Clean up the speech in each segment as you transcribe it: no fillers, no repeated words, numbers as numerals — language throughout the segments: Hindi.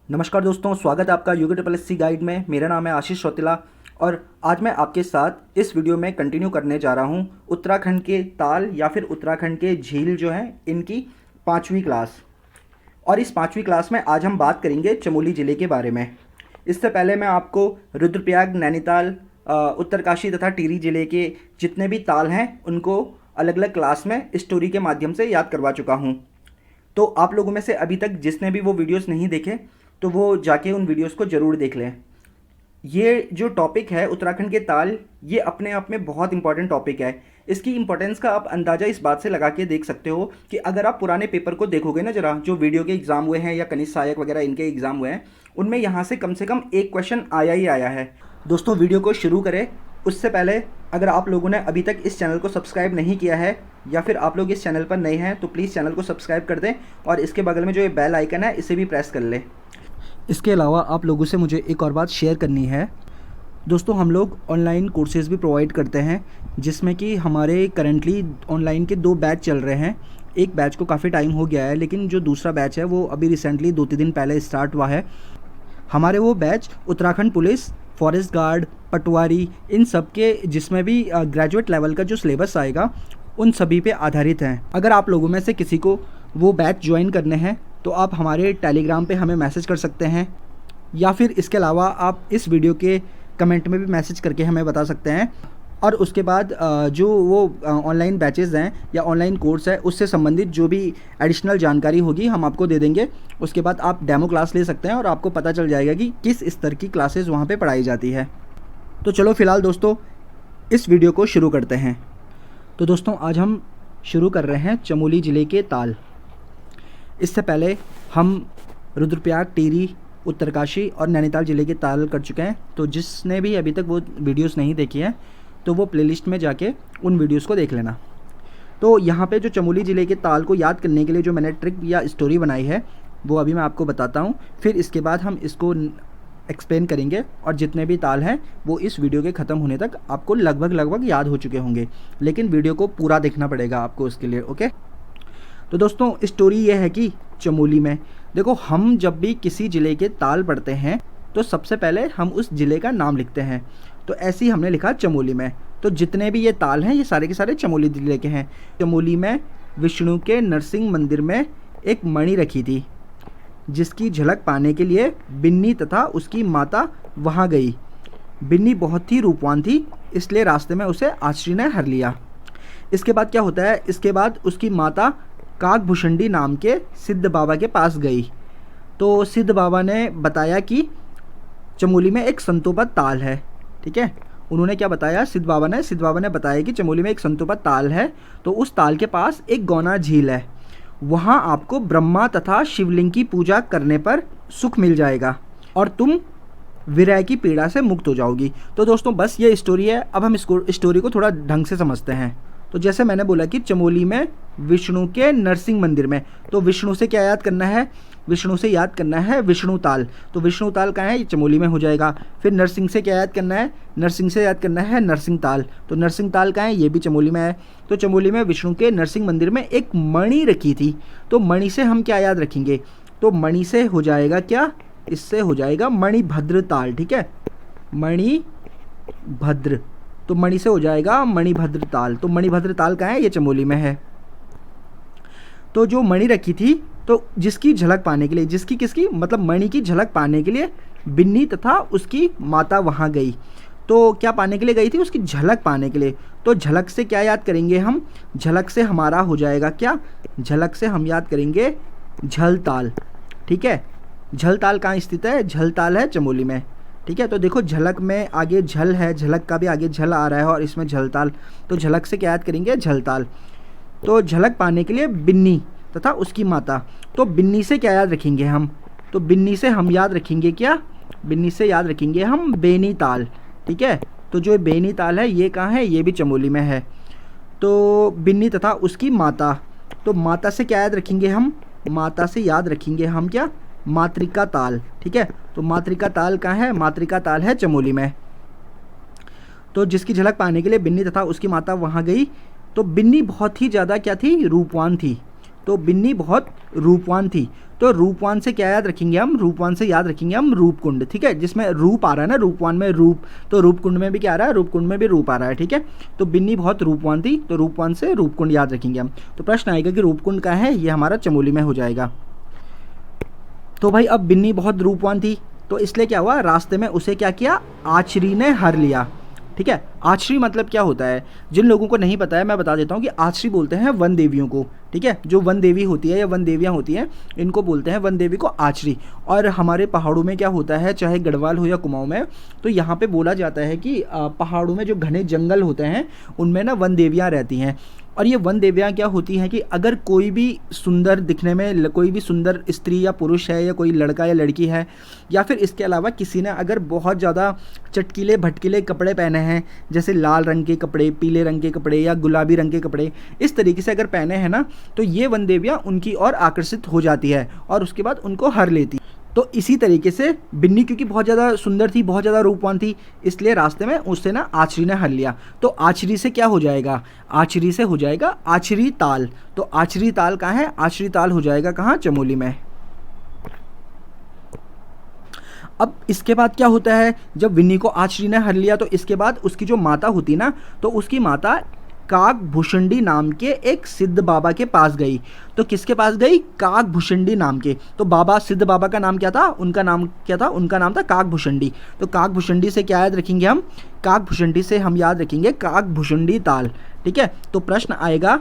नमस्कार दोस्तों, स्वागत है आपका UK triple S C guide में। मेरा नाम है आशीष चौतिला और आज मैं आपके साथ इस वीडियो में कंटिन्यू करने जा रहा हूँ उत्तराखंड के ताल या फिर उत्तराखंड के झील जो हैं इनकी 5वीं क्लास। और इस 5वीं क्लास में आज हम बात करेंगे चमोली ज़िले के बारे में। इससे पहले मैं आपको रुद्रप्रयाग, नैनीताल, उत्तरकाशी तथा टिहरी ज़िले के जितने भी ताल हैं उनको अलग अलग क्लास में स्टोरी के माध्यम से याद करवा चुका हूँ। तो आप लोगों में से अभी तक जिसने भी वो वीडियोस नहीं देखे तो वो जाके उन वीडियोस को ज़रूर देख लें। ये जो टॉपिक है उत्तराखंड के ताल, ये अपने आप में बहुत इंपॉर्टेंट टॉपिक है। इसकी इंपॉर्टेंस का आप अंदाज़ा इस बात से लगा के देख सकते हो कि अगर आप पुराने पेपर को देखोगे ना ज़रा, जो वीडियो के एग्ज़ाम हुए हैं या कनिष्ठ सहायक वगैरह इनके एग्ज़ाम हुए हैं, उनमें यहाँ से कम एक क्वेश्चन आया ही आया है। दोस्तों, वीडियो को शुरू करें उससे पहले अगर आप लोगों ने अभी तक इस चैनल को सब्सक्राइब नहीं किया है या फिर आप लोग इस चैनल पर नए हैं तो प्लीज़ चैनल को सब्सक्राइब कर दें और इसके बगल में जो ये बेल आइकन है इसे भी प्रेस कर लें। इसके अलावा आप लोगों से मुझे एक और बात शेयर करनी है। दोस्तों, हम लोग ऑनलाइन कोर्सेज़ भी प्रोवाइड करते हैं जिसमें कि हमारे करंटली ऑनलाइन के 2 बैच चल रहे हैं। एक बैच को काफ़ी टाइम हो गया है, लेकिन जो दूसरा बैच है वो अभी रिसेंटली 2-3 दिन पहले स्टार्ट हुआ है। हमारे वो batch Uttarakhand police, forest guard, patwari, इन सब के जिसमें भी ग्रेजुएट लेवल का जो सिलेबस आएगा उन सभी पे आधारित हैं। अगर आप लोगों में से किसी को वो बैच ज्वाइन करने हैं तो आप हमारे टेलीग्राम पे हमें मैसेज कर सकते हैं या फिर इसके अलावा आप इस वीडियो के कमेंट में भी मैसेज करके हमें बता सकते हैं। और उसके बाद जो वो ऑनलाइन बैचेज़ हैं या ऑनलाइन कोर्स है उससे संबंधित जो भी एडिशनल जानकारी होगी हम आपको दे देंगे। उसके बाद आप डेमो क्लास ले सकते हैं और आपको पता चल जाएगा कि किस स्तर की क्लासेस वहाँ पे पढ़ाई जाती है। तो चलो फ़िलहाल दोस्तों इस वीडियो को शुरू करते हैं। तो दोस्तों, आज हम शुरू कर रहे हैं चमोली ज़िले के ताल। इससे पहले हम रुद्रप्रयाग, टिहरी, उत्तरकाशी और नैनीताल ज़िले के ताल कर चुके हैं। तो जिसने भी अभी तक वो वीडियोस नहीं देखी हैं तो वो प्लेलिस्ट में जाके उन वीडियोस को देख लेना। तो यहाँ पे जो चमोली ज़िले के ताल को याद करने के लिए जो मैंने ट्रिक या स्टोरी बनाई है वो अभी मैं आपको बताता हूँ। फिर इसके बाद हम इसको एक्सप्लेन करेंगे और जितने भी ताल हैं वो इस वीडियो के ख़त्म होने तक आपको लगभग याद हो चुके होंगे, लेकिन वीडियो को पूरा देखना पड़ेगा आपको उसके लिए। ओके, तो दोस्तों स्टोरी ये है कि चमोली में देखो, हम जब भी किसी ज़िले के ताल पढ़ते हैं तो सबसे पहले हम उस ज़िले का नाम लिखते हैं। तो ऐसे ही हमने लिखा चमोली में। तो जितने भी ये ताल हैं ये सारे के सारे चमोली ज़िले के हैं। चमोली में विष्णु के नरसिंह मंदिर में एक मणि रखी थी जिसकी झलक पाने के लिए बिन्नी तथा उसकी माता वहाँ गई। बिन्नी बहुत ही रूपवान थी, इसलिए रास्ते में उसे आश्री ने हर लिया। इसके बाद क्या होता है, इसके बाद उसकी माता काकभूषणी नाम के सिद्ध बाबा के पास गई। तो सिद्ध बाबा ने बताया कि चमोली में एक संतोपत ताल है। ठीक है, उन्होंने क्या बताया, सिद्ध बाबा ने बताया कि चमोली में एक संतोपत ताल है। तो उस ताल के पास एक गौना झील है, वहाँ आपको ब्रह्मा तथा शिवलिंग की पूजा करने पर सुख मिल जाएगा और तुम विरह की पीड़ा से मुक्त हो जाओगी। तो दोस्तों बस ये स्टोरी है। अब हम इसको स्टोरी को थोड़ा ढंग से समझते हैं। तो जैसे मैंने बोला कि चमोली में विष्णु के नरसिंह मंदिर में, तो विष्णु से क्या याद करना है, विष्णु से याद करना है विष्णु ताल। तो विष्णु ताल कहाँ है, ये चमोली में हो जाएगा। फिर नरसिंह से क्या याद करना है, नरसिंह से याद करना है नरसिंह ताल। तो नरसिंह ताल कहाँ है, ये भी चमोली में है। तो चमोली में विष्णु के नरसिंह मंदिर में एक मणि रखी थी। तो मणि से हम क्या याद रखेंगे, तो मणि से हो जाएगा क्या, इससे हो जाएगा मणिभद्र ताल। ठीक है, मणिभद्र, तो मणि से हो जाएगा मणिभद्र ताल। तो मणिभद्र ताल कहाँ है, ये चमोली में है। तो जो मणि रखी थी तो जिसकी झलक पाने के लिए, जिसकी किसकी मतलब मणि की झलक पाने के लिए बिन्नी तथा उसकी माता वहाँ गई। तो क्या पाने के लिए गई थी, उसकी झलक पाने के लिए। तो झलक से क्या याद करेंगे हम, झलक से हमारा हो जाएगा क्या, झलक से हम याद करेंगे झल ताल। ठीक है, झल ताल कहाँ स्थित है, झल ताल है चमोली में। ठीक है, तो देखो झलक में आगे झल है, झलक का भी आगे झल आ रहा है और इसमें झलताल। तो झलक से क्या याद करेंगे, झलताल। तो झलक पाने के लिए बिन्नी तथा उसकी माता। तो बिन्नी से क्या याद रखेंगे हम, तो बिन्नी से हम याद रखेंगे क्या, बिन्नी से याद रखेंगे हम बेनी ताल। ठीक है, तो जो बेनी ताल है ये कहाँ है, ये भी चमोली में है। तो बिन्नी तथा उसकी माता, तो माता से क्या याद रखेंगे हम, माता से याद रखेंगे हम क्या, मातृका ताल। ठीक है, तो मातृका ताल कहाँ है, मातृका ताल है चमोली में। तो जिसकी झलक पाने के लिए बिन्नी तथा उसकी माता वहाँ गई। तो बिन्नी बहुत ही ज़्यादा क्या थी, रूपवान थी। तो बिन्नी बहुत रूपवान थी। तो रूपवान से क्या याद रखेंगे हम, रूपवान से याद रखेंगे हम रूपकुंड, ठीक है, जिसमें रूप आ रहा है ना, रूपवान में रूप, तो रूपकुंड में भी क्या आ रहा है, रूपकुंड में भी रूप आ रहा है, ठीक है। तो बिन्नी बहुत रूपवान थी, तो रूपवान से रूपकुंड याद रखेंगे हम। तो प्रश्न आएगा कि रूपकुंड कहाँ है, ये हमारा चमोली में हो जाएगा। तो भाई अब बिन्नी बहुत रूपवान थी, तो इसलिए क्या हुआ, रास्ते में उसे क्या किया, आचरी ने हर लिया, ठीक है। आचरी मतलब क्या होता है, जिन लोगों को नहीं पता है मैं बता देता हूँ कि आचरी बोलते हैं वन देवियों को, ठीक है। जो वन देवी होती है या वन देवियाँ होती हैं, इनको बोलते हैं वन देवी को आचरी। और हमारे पहाड़ों में क्या होता है, चाहे गढ़वाल हो या कुमाऊँ में, तो यहाँ पे बोला जाता है कि पहाड़ों में जो घने जंगल होते हैं उनमें ना वन देवियाँ रहती हैं। और ये वन देवियाँ क्या होती हैं कि अगर कोई भी सुंदर दिखने में, कोई भी सुंदर स्त्री या पुरुष है, या कोई लड़का या लड़की है, या फिर इसके अलावा किसी ने अगर बहुत ज़्यादा चटकीले भटकीले कपड़े पहने हैं, जैसे लाल रंग के कपड़े, पीले रंग के कपड़े या गुलाबी रंग के कपड़े, इस तरीके से अगर पहने हैं ना, तो ये वन देवियाँ उनकी ओर आकर्षित हो जाती है और उसके बाद उनको हर लेती। तो इसी तरीके से बिन्नी क्योंकि बहुत ज़्यादा सुंदर थी, बहुत ज़्यादा रूपवान थी, इसलिए रास्ते में उससे ना आचरी ने हर लिया। तो आचरी से क्या हो जाएगा, आचरी से हो जाएगा आचरी ताल। तो आचरी ताल कहाँ है, आचरी ताल हो जाएगा कहाँ, चमोली में। अब इसके बाद क्या होता है, जब बिन्नी को आचरी ने हर लिया तो इसके बाद उसकी जो माता होती ना, तो उसकी माता काकभूषणी नाम के एक सिद्ध बाबा के पास गई। तो किसके पास गई, काकभूषणी नाम के। तो बाबा, सिद्ध बाबा का नाम क्या था, उनका नाम क्या था, उनका नाम था काकभूषणी। तो काकभूषणी से क्या याद रखेंगे हम, काकभूषणी से हम याद रखेंगे काकभूषणी ताल, ठीक है। तो प्रश्न आएगा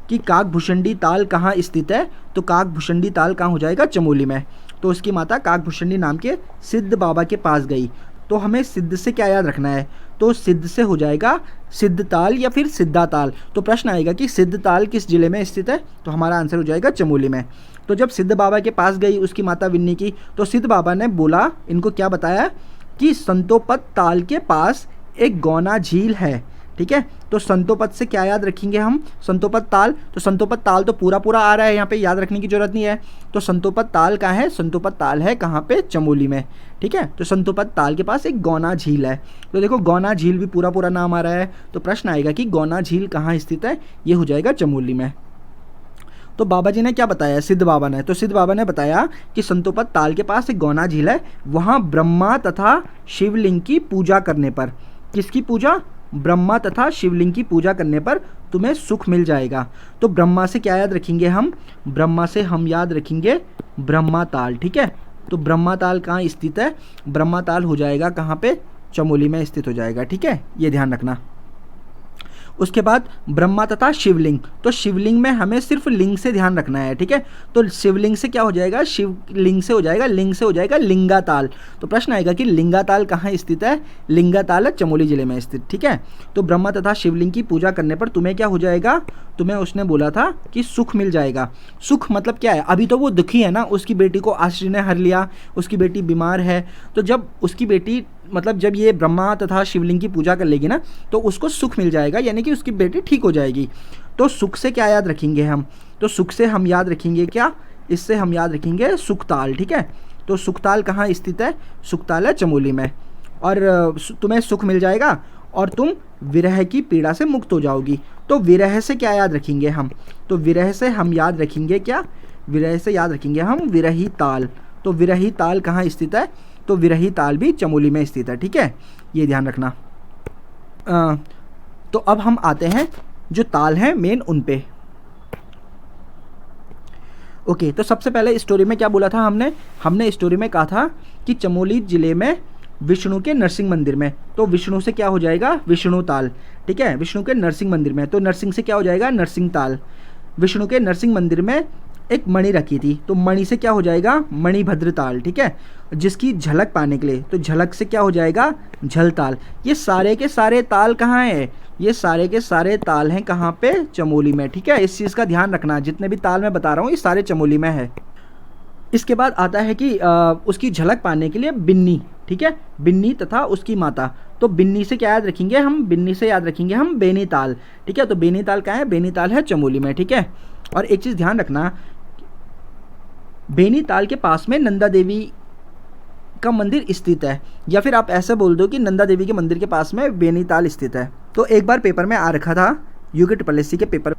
कि काकभूषणी ताल कहाँ स्थित है, तो काकभूषणी ताल कहाँ हो जाएगा, चमोली में। तो उसकी माता काकभूषणी नाम के सिद्ध बाबा के पास गई। तो हमें सिद्ध से क्या याद रखना है, तो सिद्ध से हो जाएगा सिद्धताल या फिर सिद्धाताल। तो प्रश्न आएगा कि सिद्धताल किस जिले में स्थित है, तो हमारा आंसर हो जाएगा चमोली में। तो जब सिद्ध बाबा के पास गई उसकी माता बिन्नी की, तो सिद्ध बाबा ने बोला, इनको क्या बताया कि संतोपत ताल के पास एक गौना झील है, ठीक है। तो संतोपत से क्या याद रखेंगे हम, संतोपत ताल। तो संतोपत ताल तो पूरा पूरा आ रहा है, यहाँ पे याद रखने की जरूरत नहीं है। तो संतोपत ताल कहाँ है, संतोपत ताल है कहाँ पे, चमोली में, ठीक है। तो संतोपत ताल के पास एक गौना झील है। तो देखो गौना झील भी पूरा पूरा नाम आ रहा है। तो प्रश्न आएगा कि गौना झील कहाँ स्थित है, ये हो जाएगा चमोली में। तो बाबा जी ने क्या बताया, सिद्ध बाबा ने, तो सिद्ध बाबा ने बताया कि संतोपत ताल के पास एक गौना झील है, वहाँ ब्रह्मा तथा शिवलिंग की पूजा करने पर, किसकी पूजा, ब्रह्मा तथा शिवलिंग की पूजा करने पर तुम्हें सुख मिल जाएगा। तो ब्रह्मा से क्या याद रखेंगे हम, ब्रह्मा से हम याद रखेंगे ब्रह्मा ताल, ठीक है। तो ब्रह्मा ताल कहाँ स्थित है, ब्रह्मा ताल हो जाएगा कहाँ पे, चमोली में स्थित हो जाएगा, ठीक है, ये ध्यान रखना। उसके बाद ब्रह्मा तथा शिवलिंग, तो शिवलिंग में हमें सिर्फ लिंग से ध्यान रखना है, ठीक है। तो शिवलिंग से क्या हो जाएगा, शिवलिंग से हो जाएगा, लिंग से हो जाएगा लिंगाताल। तो प्रश्न आएगा कि लिंगाताल कहाँ स्थित है, लिंगाताल है चमोली जिले में स्थित, ठीक है। तो ब्रह्मा तथा शिवलिंग की पूजा करने पर तुम्हें क्या हो जाएगा, तुम्हें उसने बोला था कि सुख मिल जाएगा। सुख मतलब क्या है, अभी तो वो दुखी है ना, उसकी बेटी को आश्री ने हर लिया, उसकी बेटी बीमार है। तो जब उसकी बेटी, मतलब जब ये ब्रह्मा तथा शिवलिंग की पूजा कर लेगी ना, तो उसको सुख मिल जाएगा, यानी कि उसकी बेटी ठीक हो जाएगी। तो सुख से क्या याद रखेंगे हम, तो सुख से हम याद रखेंगे क्या, इससे हम याद रखेंगे सुखताल, ठीक है। तो सुखताल कहाँ स्थित है, सुखताल है चमोली में। और तुम्हें सुख मिल जाएगा और तुम विरह की पीड़ा से मुक्त हो जाओगी। तो विरह से क्या याद रखेंगे हम, तो विरह से हम याद रखेंगे क्या, विरह से याद रखेंगे हम विरही ताल। तो विरही ताल कहाँ स्थित है, तो विरही ताल भी चमोली में स्थित है, ठीक है, ये ध्यान रखना। तो अब हम आते हैं जो ताल हैं मेन उन पे। ओके, तो सबसे पहले स्टोरी में क्या बोला था हमने स्टोरी में कहा था कि चमोली जिले में विष्णु के नरसिंह मंदिर में, तो विष्णु से क्या हो जाएगा, विष्णु ताल, ठीक है। विष्णु के नरसिंह मंदिर में, तो नरसिंह से क्या हो जाएगा, नरसिंह ताल। विष्णु के नरसिंह मंदिर में एक मणि रखी थी, तो मणि से क्या हो जाएगा, मणिभद्र ताल, ठीक है। जिसकी झलक पाने के लिए, तो झलक से क्या हो जाएगा, झलताल। ये सारे के सारे ताल कहाँ हैं, ये सारे के सारे ताल हैं कहाँ पे, चमोली में, ठीक है। इस चीज़ का ध्यान रखना, जितने भी ताल मैं बता रहा हूँ ये सारे चमोली में है। इसके बाद आता है कि उसकी झलक पाने के लिए बिन्नी, ठीक है, बिन्नी तथा उसकी माता। तो बिन्नी से क्या याद रखेंगे हम, बिन्नी से याद रखेंगे हम बेनीताल, ठीक है। तो बेनीताल कहाँ है, बेनीताल है चमोली में, ठीक है। और एक चीज़ ध्यान रखना, बेनीताल के पास में नंदा देवी का मंदिर स्थित है, या फिर आप ऐसा बोल दो कि नंदा देवी के मंदिर के पास में बेनीताल स्थित है। तो एक बार पेपर में आ रखा था, यूके SSC के पेपर।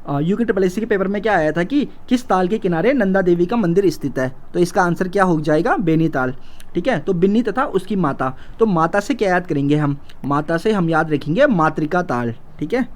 UKSSC के पेपर में क्या आया था कि किस ताल के किनारे नंदा देवी का मंदिर स्थित है, तो इसका आंसर क्या हो जाएगा, बेनीताल। ठीक है, तो बिन्नी तथा उसकी माता, तो माता से क्या याद करेंगे हम, माता से हम याद रखेंगे मातृका ताल। ठीक है,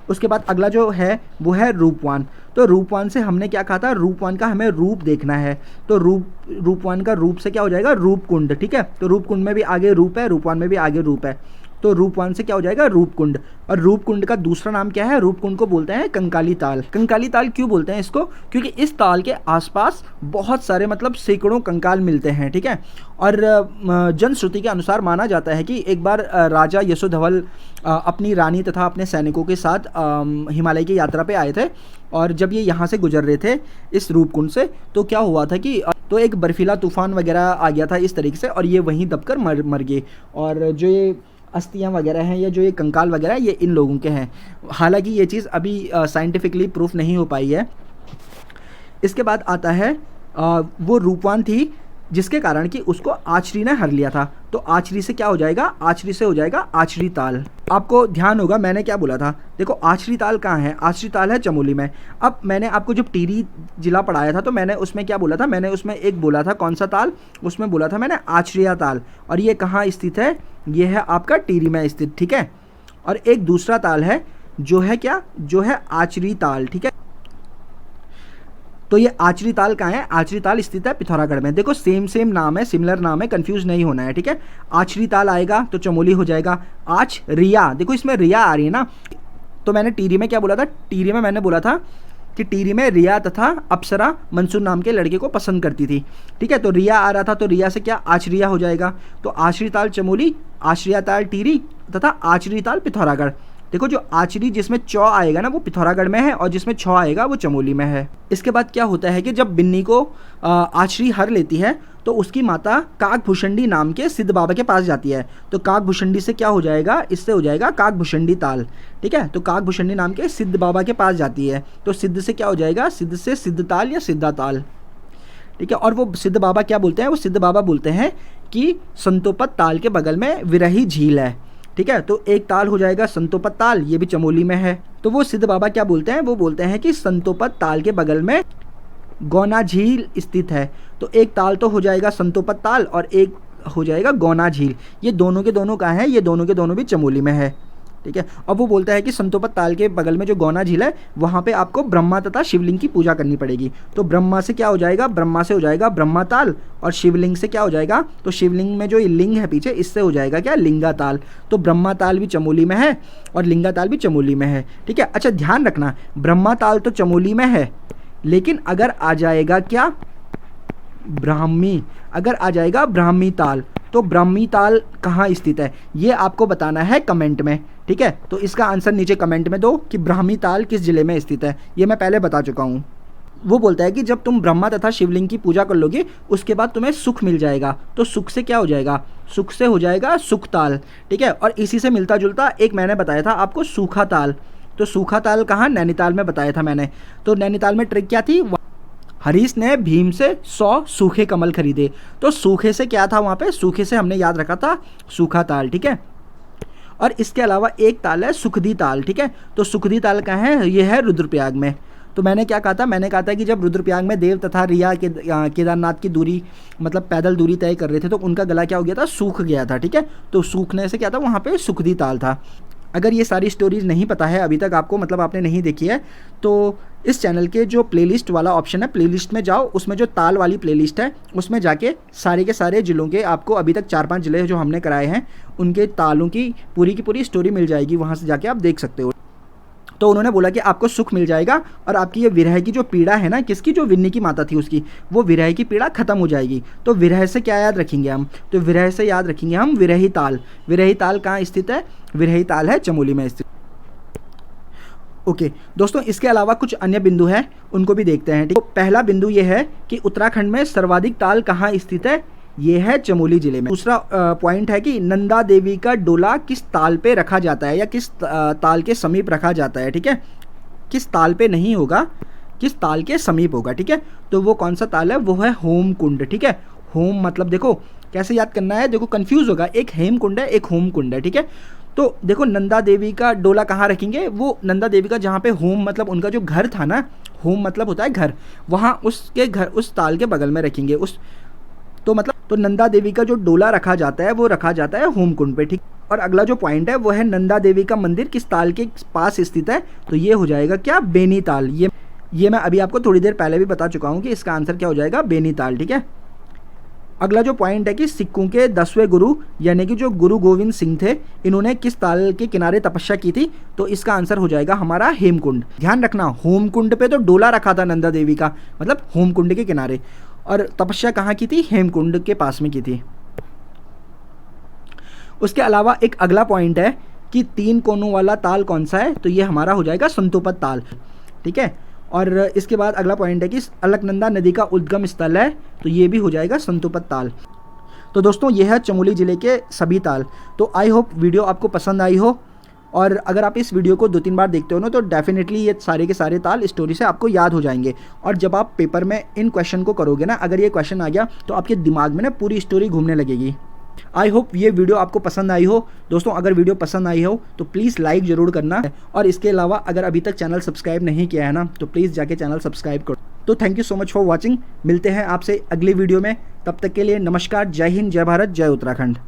उसके बाद अगला जो है वो है रूपवान। तो रूपवान से हमने क्या कहा था, रूपवान का हमें रूप देखना है, तो रूपवान का रूप से क्या हो जाएगा, रूपकुंड। ठीक है, तो रूपकुंड में भी आगे रूप है, रूपवान में भी आगे रूप है, तो रूपवान से क्या हो जाएगा, रूपकुंड। और रूपकुंड का दूसरा नाम क्या है, रूपकुंड को बोलते हैं कंकाली ताल। कंकाली ताल क्यों बोलते हैं इसको, क्योंकि इस ताल के आसपास बहुत सारे मतलब सैकड़ों कंकाल मिलते हैं। ठीक है, और जनश्रुति के अनुसार माना जाता है कि एक बार राजा यशोधवल अपनी रानी तथा अपने सैनिकों के साथ हिमालय की यात्रा पे आए थे, और जब ये यहाँ से गुजर रहे थे इस रूपकुंड से, तो क्या हुआ था कि तो एक बर्फीला तूफान वगैरह आ गया था इस तरीके से, और ये वहीं दबकर मर गए। और जो ये अस्थियाँ वगैरह हैं या जो ये कंकाल वगैरह ये इन लोगों के हैं। हालांकि ये चीज़ अभी साइंटिफिकली प्रूफ नहीं हो पाई है। इसके बाद आता है वो रूपवान थी जिसके कारण कि उसको आचरी ने हर लिया था, तो आचरी से क्या हो जाएगा, आचरी से हो जाएगा आचरी ताल। आपको ध्यान होगा मैंने क्या बोला था, देखो आचरी ताल कहाँ है, आचरी ताल है चमोली में। अब मैंने आपको जब टिहरी जिला पढ़ाया था तो मैंने उसमें क्या बोला था, मैंने उसमें एक बोला था कौन सा ताल, उसमें बोला था मैंने आचरिया ताल, और ये कहाँ स्थित है, ये है आपका टिहरी में स्थित। ठीक है, और एक दूसरा ताल है जो है क्या, जो है आचरी ताल। ठीक है, तो ये आचरी ताल कहाँ है, आचरी ताल स्थित है पिथौरागढ़ में। देखो सेम नाम है, सिमिलर नाम है, कंफ्यूज नहीं होना है। ठीक है, आचरी ताल आएगा तो चमोली हो जाएगा। आच रिया, देखो इसमें रिया आ रही है ना, तो मैंने टिहरी में क्या बोला था, टिहरी में मैंने बोला था कि टिहरी में रिया तथा अप्सरा मंसूर नाम के लड़के को पसंद करती थी। ठीक है, तो रिया आ रहा था, तो रिया से क्या आचरिया हो जाएगा, तो आचरी ताल चमोली, आचरिया ताल टिहरी तथा आचरी ताल पिथौरागढ़। देखो जो आचरी जिसमें चौ आएगा ना वो पिथौरागढ़ में है, और जिसमें छौ आएगा वो चमोली में है। इसके बाद क्या होता है कि जब बिन्नी को आचरी हर लेती है तो उसकी माता काकभूषणी नाम के सिद्ध बाबा के पास जाती है, तो काकभूषणी से क्या हो जाएगा, इससे हो जाएगा काकभूषणी ताल। ठीक है, तो काकभूषणी नाम के सिद्ध बाबा के पास जाती है, तो सिद्ध से क्या हो जाएगा, सिद्ध से सिद्ध ताल या सिद्धा ताल। ठीक है, और वो सिद्ध बाबा क्या बोलते हैं, वो सिद्ध बाबा बोलते हैं कि संतोपत ताल के बगल में विरही झील है। ठीक है, तो एक ताल हो जाएगा संतोपत ताल, ये भी चमोली में है। तो वो सिद्ध बाबा क्या बोलते हैं, वो बोलते हैं कि संतोपत ताल के बगल में गौना झील स्थित है, तो एक ताल तो हो जाएगा संतोपत ताल और एक हो जाएगा गौना झील। ये दोनों के दोनों कहाँ हैं, ये दोनों के दोनों भी चमोली में है। ठीक है, अब वो बोलता है कि संतोपत ताल के बगल में जो गौना झील है वहाँ पे आपको ब्रह्मा तथा शिवलिंग की पूजा करनी पड़ेगी, तो ब्रह्मा से क्या हो जाएगा, ब्रह्मा से हो जाएगा ब्रह्मा ताल, और शिवलिंग से क्या हो जाएगा, तो शिवलिंग में जो ये लिंग है पीछे इससे हो जाएगा क्या, लिंगा ताल। तो ब्रह्मा ताल भी चमोली में है और लिंगा ताल भी चमोली में है। ठीक है, अच्छा ध्यान रखना, ब्रह्मा ताल तो चमोली में है, लेकिन अगर आ जाएगा क्या, ब्राह्मी, अगर आ जाएगा ब्राह्मी ताल, तो ब्राह्मी ताल कहाँ स्थित है ये आपको बताना है कमेंट में। ठीक है, तो इसका आंसर नीचे कमेंट में दो कि ब्राह्मी ताल किस जिले में स्थित है, ये मैं पहले बता चुका हूँ। वो बोलता है कि जब तुम ब्रह्मा तथा शिवलिंग की पूजा कर लोगे उसके बाद तुम्हें सुख मिल जाएगा, तो सुख से क्या हो जाएगा, सुख से हो जाएगा सुख ताल। ठीक है, और इसी से मिलता जुलता एक मैंने बताया था आपको सूखा ताल, तो सूखा ताल कहाँ, नैनीताल में बताया था मैंने। तो नैनीताल में ट्रिक क्या थी, हरीश ने भीम से 100 सूखे कमल खरीदे, तो सूखे से क्या था वहाँ पे, सूखे से हमने याद रखा था सूखा ताल। ठीक है, और इसके अलावा एक ताल है सुखदी ताल। ठीक है, तो सुखदी ताल कहाँ है, ये है रुद्रप्रयाग में। तो मैंने क्या कहा था, मैंने कहा था कि जब रुद्रप्रयाग में देव तथा रिया के केदारनाथ की दूरी मतलब पैदल दूरी तय कर रहे थे तो उनका गला क्या हो गया था, सूख गया था। ठीक है, तो सूखने से क्या था, वहाँ पे सुखदी ताल था। अगर ये सारी स्टोरीज नहीं पता है अभी तक आपको, मतलब आपने नहीं देखी है, तो इस चैनल के जो प्लेलिस्ट वाला ऑप्शन है, प्लेलिस्ट में जाओ, उसमें जो ताल वाली प्लेलिस्ट है उसमें जाके सारे के सारे ज़िलों के आपको अभी तक 4-5 ज़िले जो हमने कराए हैं उनके तालों की पूरी स्टोरी मिल जाएगी, वहाँ से जाके आप देख सकते हो। तो उन्होंने बोला कि आपको सुख मिल जाएगा और आपकी ये विरह की जो पीड़ा है ना, किसकी, जो विन्नी की माता थी उसकी, वो विरह की पीड़ा खत्म हो जाएगी। तो विरह से क्या याद रखेंगे हम, तो विरह से याद रखेंगे हम विरही ताल। विरही ताल कहाँ स्थित है, विरही ताल है चमोली में स्थित। ओके दोस्तों, इसके अलावा कुछ अन्य बिंदु हैं उनको भी देखते हैं। ठीक, तो पहला बिंदु ये है कि उत्तराखंड में सर्वाधिक ताल कहाँ स्थित है, ये है चमोली जिले में। दूसरा पॉइंट है कि नंदा देवी का डोला किस ताल पे रखा जाता है या किस ताल के समीप रखा जाता है। ठीक है, किस ताल पे नहीं होगा, किस ताल के समीप होगा। ठीक है, तो वो कौन सा ताल है, वो है होम कुंड। ठीक है, होम मतलब देखो कैसे याद करना है, देखो कंफ्यूज होगा, एक हेम कुंड है एक होम कुंड है। ठीक है, तो देखो नंदा देवी का डोला कहाँ रखेंगे, वो नंदा देवी का जहाँ पे होम मतलब उनका जो घर था ना, होम मतलब होता है घर, वहाँ उसके घर उस ताल के बगल में रखेंगे उस, तो मतलब तो नंदा देवी का जो डोला रखा जाता है वो रखा जाता है होम कुंड पे, ठीक। और अगला जो पॉइंट है वो है नंदा देवी का मंदिर किस ताल के पास स्थित है, तो ये हो जाएगा क्या, बेनी ताल। ये मैं अभी आपको थोड़ी देर पहले भी बता चुका हूँ कि इसका आंसर क्या हो जाएगा, बेनी ताल, ठीक है। अगला जो पॉइंट है कि सिखों के 10वें गुरु यानी कि जो गुरु गोविंद सिंह थे, इन्होंने किस ताल के किनारे तपस्या की थी, तो इसका आंसर हो जाएगा हमारा हेमकुंड। ध्यान रखना होमकुंड पे तो डोला रखा था नंदा देवी का, मतलब होमकुंड के किनारे, और तपस्या कहाँ की थी, हेमकुंड के पास में की थी। उसके अलावा एक अगला पॉइंट है कि 3 कोनों वाला ताल कौन सा है, तो ये हमारा हो जाएगा संतोपत ताल, ठीक है। और इसके बाद अगला पॉइंट है कि अलकनंदा नदी का उद्गम स्थल है, तो ये भी हो जाएगा संतोपत ताल। तो दोस्तों ये है चमोली ज़िले के सभी ताल। तो आई होप वीडियो आपको पसंद आई हो, और अगर आप इस वीडियो को 2-3 बार देखते हो ना तो डेफिनेटली ये सारे के सारे ताल स्टोरी से आपको याद हो जाएंगे। और जब आप पेपर में इन क्वेश्चन को करोगे ना, अगर ये क्वेश्चन आ गया तो आपके दिमाग में ना पूरी स्टोरी घूमने लगेगी। आई होप ये वीडियो आपको पसंद आई हो। दोस्तों अगर वीडियो पसंद आई हो तो प्लीज़ लाइक ज़रूर करना, और इसके अलावा अगर अभी तक चैनल सब्सक्राइब नहीं किया है ना तो प्लीज़ जाके चैनल सब्सक्राइब करो। तो thank you so much for watching. मिलते हैं आपसे अगली वीडियो में, तब तक के लिए नमस्कार, जय हिंद, जय भारत, जय उत्तराखंड।